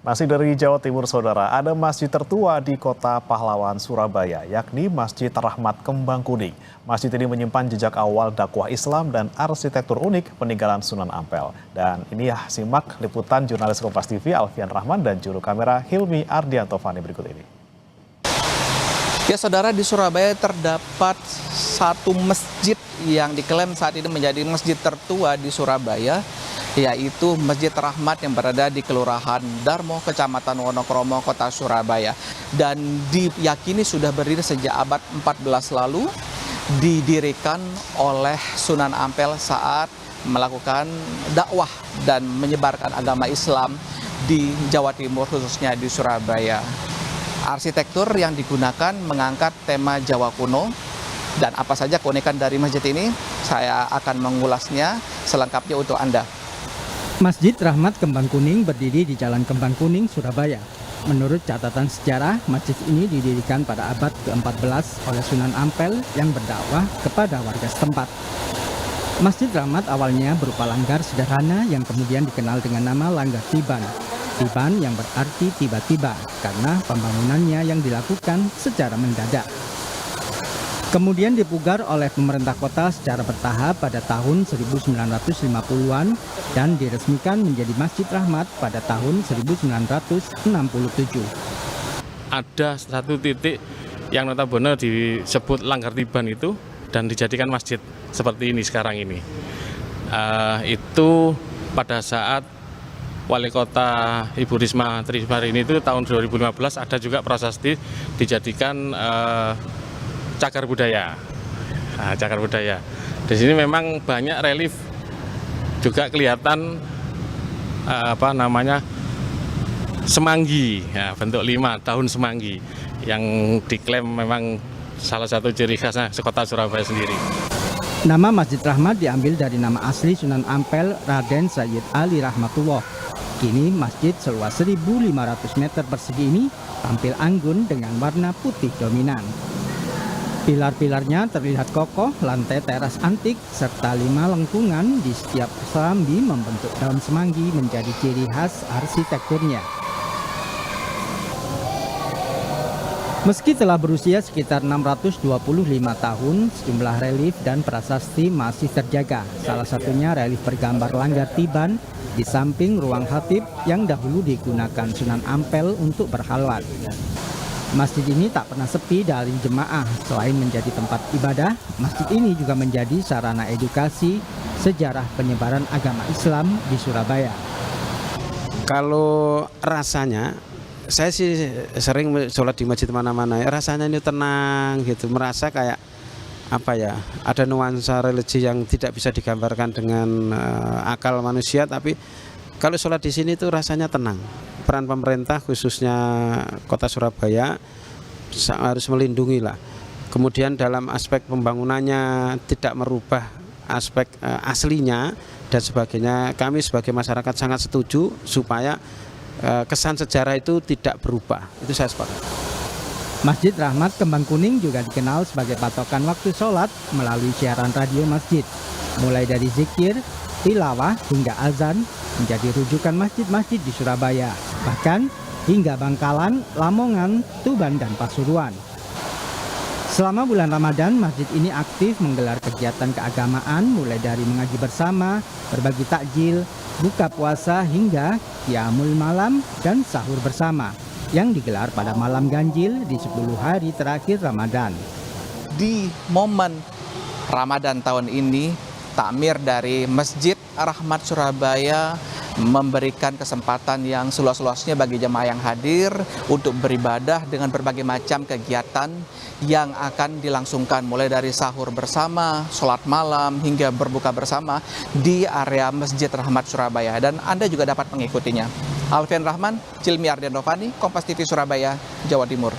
Masih dari Jawa Timur, Saudara, ada masjid tertua di kota pahlawan Surabaya, yakni Masjid Rahmat Kembang Kuning. Masjid ini menyimpan jejak awal dakwah Islam dan arsitektur unik peninggalan Sunan Ampel. Dan ini ya, simak liputan jurnalis Kompas TV Alfian Rahman dan juru kamera Hilmi Ardianto Fani berikut ini. Ya saudara, di Surabaya terdapat satu masjid yang diklaim saat ini menjadi masjid tertua di Surabaya, yaitu Masjid Rahmat yang berada di Kelurahan Darmo, Kecamatan Wonokromo, Kota Surabaya. Dan diyakini sudah berdiri sejak abad 14 lalu, didirikan oleh Sunan Ampel saat melakukan dakwah dan menyebarkan agama Islam di Jawa Timur, khususnya di Surabaya. Arsitektur yang digunakan mengangkat tema Jawa kuno, dan apa saja keunikan dari masjid ini, saya akan mengulasnya selengkapnya untuk Anda. Masjid Rahmat Kembang Kuning berdiri di Jalan Kembang Kuning, Surabaya. Menurut catatan sejarah, masjid ini didirikan pada abad ke-14 oleh Sunan Ampel yang berdakwah kepada warga setempat. Masjid Rahmat awalnya berupa langgar sederhana yang kemudian dikenal dengan nama Langgar Tiban. Tiban yang berarti tiba-tiba karena pembangunannya yang dilakukan secara mendadak. Kemudian dipugar oleh pemerintah kota secara bertahap pada tahun 1950-an dan diresmikan menjadi Masjid Rahmat pada tahun 1967. Ada satu titik yang notabene disebut Langgar Tiban itu dan dijadikan masjid seperti ini sekarang ini. Itu pada saat Wali Kota Ibu Risma Trismarini itu tahun 2015 ada juga prasasti dijadikan cagar budaya. Nah, cagar budaya. Di sini memang banyak relief juga kelihatan semanggi, ya, bentuk 5 tahun semanggi yang diklaim memang salah satu ciri khasnya kota Surabaya sendiri. Nama Masjid Rahmat diambil dari nama asli Sunan Ampel, Raden Sayyid Ali Rahmatullah. Kini masjid seluas 1.500 meter persegi ini tampil anggun dengan warna putih dominan. Pilar-pilarnya terlihat kokoh, lantai teras antik, serta 5 lengkungan di setiap serambi membentuk daun semanggi menjadi ciri khas arsitekturnya. Meski telah berusia sekitar 625 tahun, sejumlah relief dan prasasti masih terjaga. Salah satunya relief bergambar Langgar Tiban di samping ruang khatib yang dahulu digunakan Sunan Ampel untuk berkhalwat. Masjid ini tak pernah sepi dari jemaah. Selain menjadi tempat ibadah, masjid ini juga menjadi sarana edukasi sejarah penyebaran agama Islam di Surabaya. Kalau rasanya, saya sih sering sholat di masjid mana-mana, rasanya ini tenang gitu, merasa kayak ada nuansa religi yang tidak bisa digambarkan dengan akal manusia, tapi kalau sholat di sini tuh rasanya tenang. Peran pemerintah khususnya Kota Surabaya harus melindungi lah. Kemudian dalam aspek pembangunannya tidak merubah aspek aslinya dan sebagainya. Kami sebagai masyarakat sangat setuju supaya kesan sejarah itu tidak berubah. Itu saya sepakat. Masjid Rahmat Kembang Kuning juga dikenal sebagai patokan waktu sholat melalui siaran radio masjid. Mulai dari zikir, tilawah hingga azan menjadi rujukan masjid-masjid di Surabaya. Bahkan hingga Bangkalan, Lamongan, Tuban, dan Pasuruan. Selama bulan Ramadan, masjid ini aktif menggelar kegiatan keagamaan mulai dari mengaji bersama, berbagi takjil, buka puasa hingga qiyamul malam dan sahur bersama yang digelar pada malam ganjil di 10 hari terakhir Ramadan. Di momen Ramadan tahun ini, takmir dari Masjid Rahmat Surabaya memberikan kesempatan yang seluas-luasnya bagi jemaah yang hadir untuk beribadah dengan berbagai macam kegiatan yang akan dilangsungkan mulai dari sahur bersama, sholat malam, hingga berbuka bersama di area Masjid Rahmat Surabaya. Dan Anda juga dapat mengikutinya. Alfian Rahman, Hilmi Ardianto Fani, Kompas TV Surabaya, Jawa Timur.